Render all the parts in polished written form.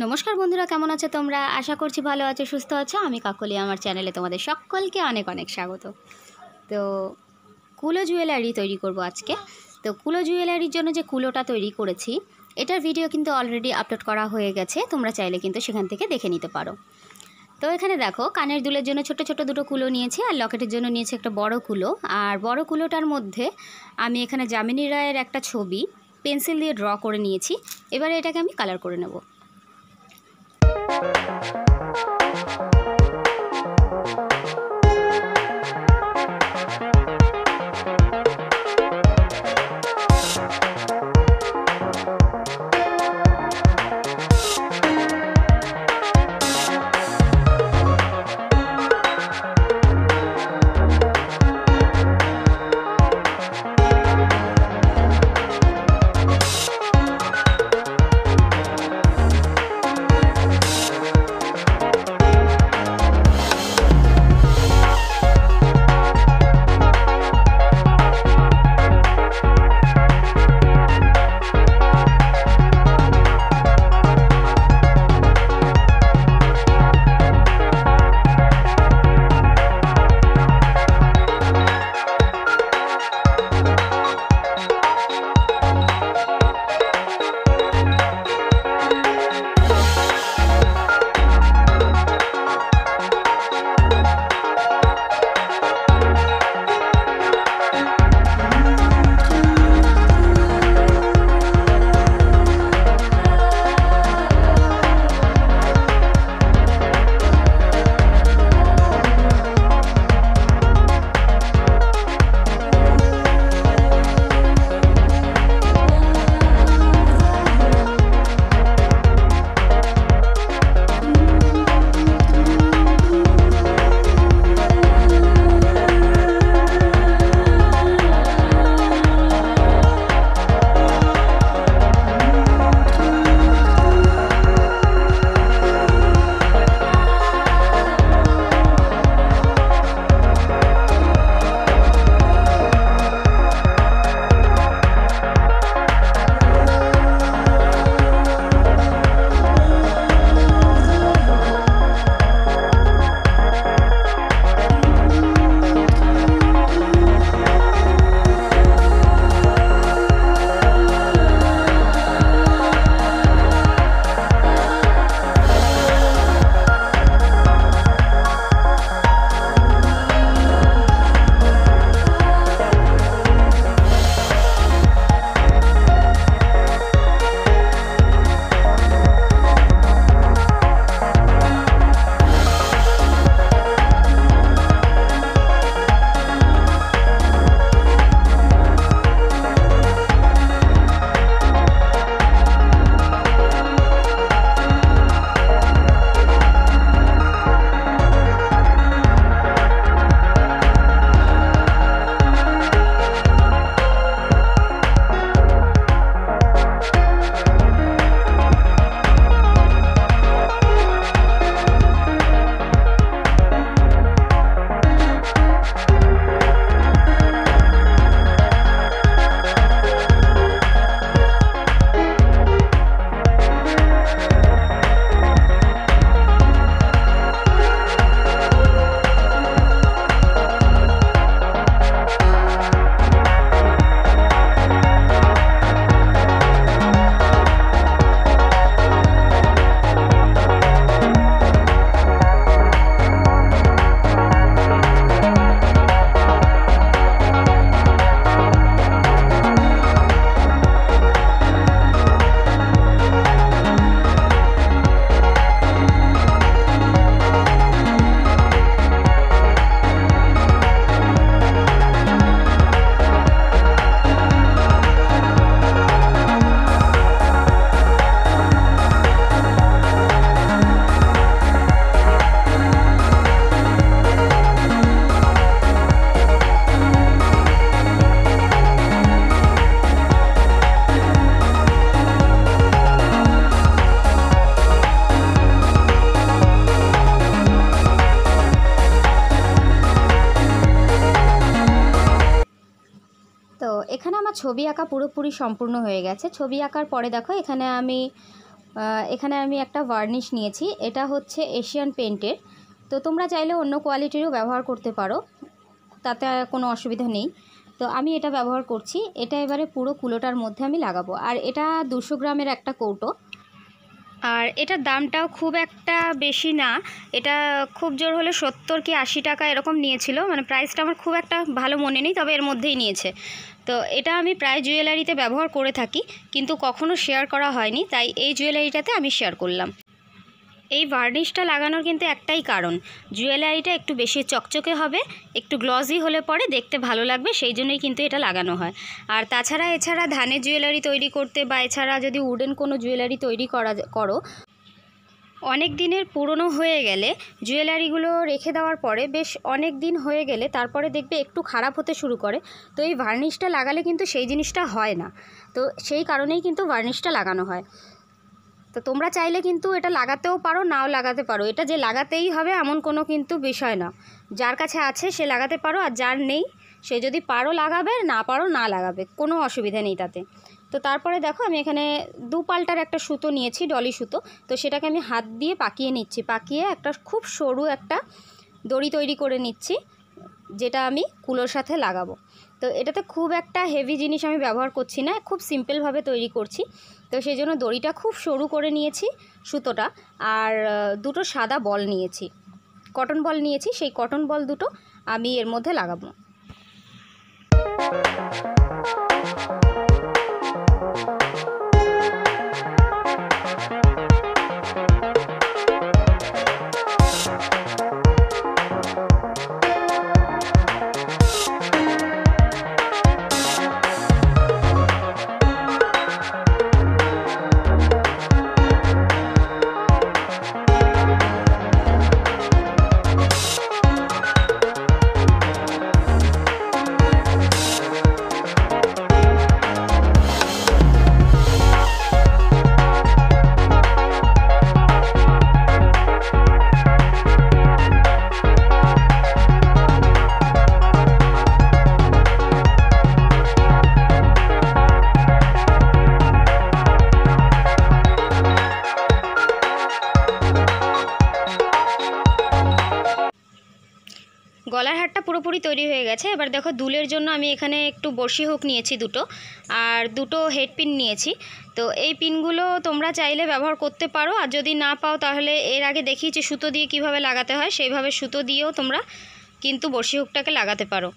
নমস্কার বন্ধুরা, কেমন আছো তোমরা? আশা করছি ভালো আছো, সুস্থ আছো। আমি কাকলি, আমার চ্যানেলে তোমাদের সকলকে অনেক অনেক স্বাগত। তো কুলো জুয়েলারি তৈরি করব আজকে। তো কুলো জুয়েলারির জন্য যে কুলোটা তৈরি করেছি, এটার ভিডিও কিন্তু অলরেডি আপলোড করা হয়ে গেছে, তোমরা চাইলে কিন্তু সেখান থেকে দেখে নিতে পারো। তো এখানে দেখো, কানের দুলের জন্য ছোট ছোট দুটো কুলো নিয়েছি, আর লকেটের জন্য নিয়েছি একটা বড় কুলো। আর বড় কুলোটার মধ্যে আমি এখানে যামিনী রায়ের একটা ছবি পেন্সিল দিয়ে ড্র করে নিয়েছি। এবারে এটাকে আমি কালার করে নেব। তো এখানে আমার ছবি আঁকা পুরোপুরি সম্পূর্ণ হয়ে গেছে। ছবি আঁকার পরে দেখো, এখানে আমি এখানে আমি একটা ভার্নিশ নিয়েছি, এটা হচ্ছে এশিয়ান পেন্টের। তো তোমরা চাইলে অন্য কোয়ালিটিরও ব্যবহার করতে পারো, তাতে কোনো অসুবিধা নেই। তো আমি এটা ব্যবহার করছি। এটা এবারে পুরো কুলোটার মধ্যে আমি লাগাবো। আর এটা 200 গ্রামের একটা কৌটো, আর এটার দামটাও খুব একটা বেশি না। এটা খুব জোর হলে 70 কি 80 টাকা এরকম নিয়েছিল, মানে প্রাইসটা আমার খুব একটা ভালো মনে নেই, তবে এর মধ্যেই নিয়েছে। তো এটা আমি প্রায় জুয়েলারিতে ব্যবহার করে থাকি, কিন্তু কখনো শেয়ার করা হয়নি, তাই এই জুয়েলারিটাতে আমি শেয়ার করলাম। এই ভার্নিশটা লাগানোর কিন্তু একটাই কারণ, জুয়েলারিটা একটু বেশি চকচকে হবে, একটু গ্লসি হলে পরে দেখতে ভালো লাগবে, সেই জন্যই কিন্তু এটা লাগানো হয়। আর তাছাড়া এছাড়া ধানের জুয়েলারি তৈরি করতে বা এছাড়া যদি উডেন কোনো জুয়েলারি তৈরি করো, অনেক দিনের পুরনো হয়ে গেলে জুয়েলারিগুলো রেখে দেওয়ার পরে বেশ অনেক দিন হয়ে গেলে তারপরে দেখবে একটু খারাপ হতে শুরু করে। তো এই ভার্নিশটা লাগালে কিন্তু সেই জিনিসটা হয় না, তো সেই কারণেই কিন্তু ভার্নিশটা লাগানো হয়। তো তোমরা চাইলে কিন্তু এটা লাগাতেও পারো, নাও লাগাতে পারো। এটা যে লাগাতেই হবে এমন কোনো কিন্তু বিষয় না, যার কাছে আছে সে লাগাতে পারো, আর যার নেই সে যদি পারো লাগাবে, না পারো না লাগাবে, কোনো অসুবিধা নেই তাতে। তো তারপরে দেখো আমি এখানে 2 পাল্টার একটা সুতো নিয়েছি, ডলি সুতো। তো সেটাকে আমি হাত দিয়ে পাকিয়ে নিচ্ছি, পাকিয়ে একটা খুব সরু একটা দড়ি তৈরি করে নিচ্ছি, যেটা আমি কুলোর সাথে লাগাবো। তো এটাতে খুব একটা হেভি জিনিস আমি ব্যবহার করছি না, খুব সিম্পলভাবে তৈরি করছি। তো সেই জন্য দড়িটা খুব সরু করে নিয়েছি সুতোটা, আর 2টো সাদা বল নিয়েছি, কটন বল নিয়েছি। সেই কটন বল 2টো আমি এর মধ্যে লাগাবো। গলার হারটা পুরোপুরি তৈরি হয়ে গেছে। এবার দেখো দুলের জন্য আমি এখানে একটু বড়শি হুক নিয়েছি 2টো, আর 2টো হেড পিন নিয়েছি। তো এই পিনগুলো তোমরা চাইলে ব্যবহার করতে পারো, আর যদি না পাও তাহলে এর আগে দেখিয়েছি সুতো দিয়ে কিভাবে লাগাতে হয়, সেইভাবে সুতো দিয়েও তোমরা কিন্তু বড়শি হুকটাকে লাগাতে পারো।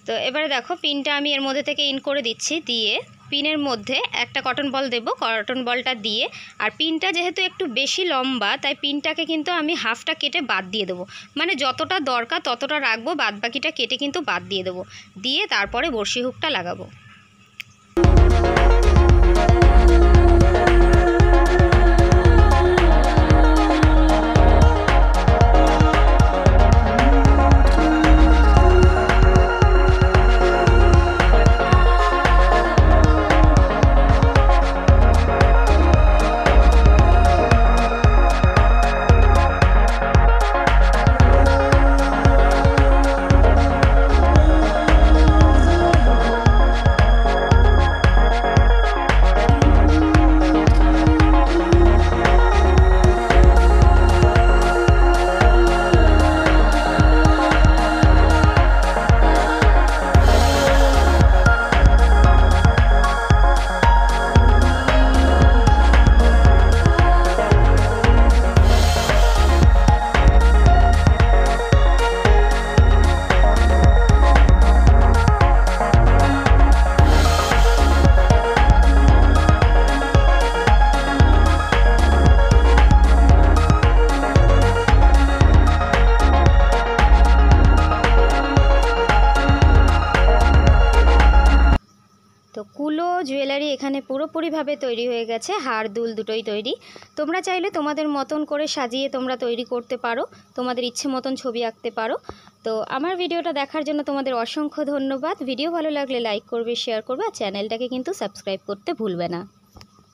তো এবারে দেখো পিনটা আমি এর মধ্যে থেকে ইন করে দিচ্ছি, দিয়ে পিনের মধ্যে একটা কটন বল দেব, কটন বলটা দিয়ে, আর পিনটা যেহেতু একটু বেশি লম্বা তাই পিনটাকে কিন্তু আমি হাফটা কেটে বাদ দিয়ে দেবো, মানে যতটা দরকার ততটা রাখবো, বাদ বাকিটা কেটে কিন্তু বাদ দিয়ে দেবো, দিয়ে তারপরে বড়শি হুকটা লাগাবো। তো কুলো জুয়েলারি এখানে পুরোপুরিভাবে তৈরি হয়ে গেছে, হার দুল দুটোই তৈরি। তোমরা চাইলে তোমাদের মতন করে সাজিয়ে তোমরা তৈরি করতে পারো, তোমাদের ইচ্ছে মতন ছবি আঁকতে পারো। তো আমার ভিডিওটা দেখার জন্য তোমাদের অসংখ্য ধন্যবাদ। ভিডিও ভালো লাগলে লাইক করবে, শেয়ার করবে, আর চ্যানেলটাকে কিন্তু সাবস্ক্রাইব করতে ভুলবে না।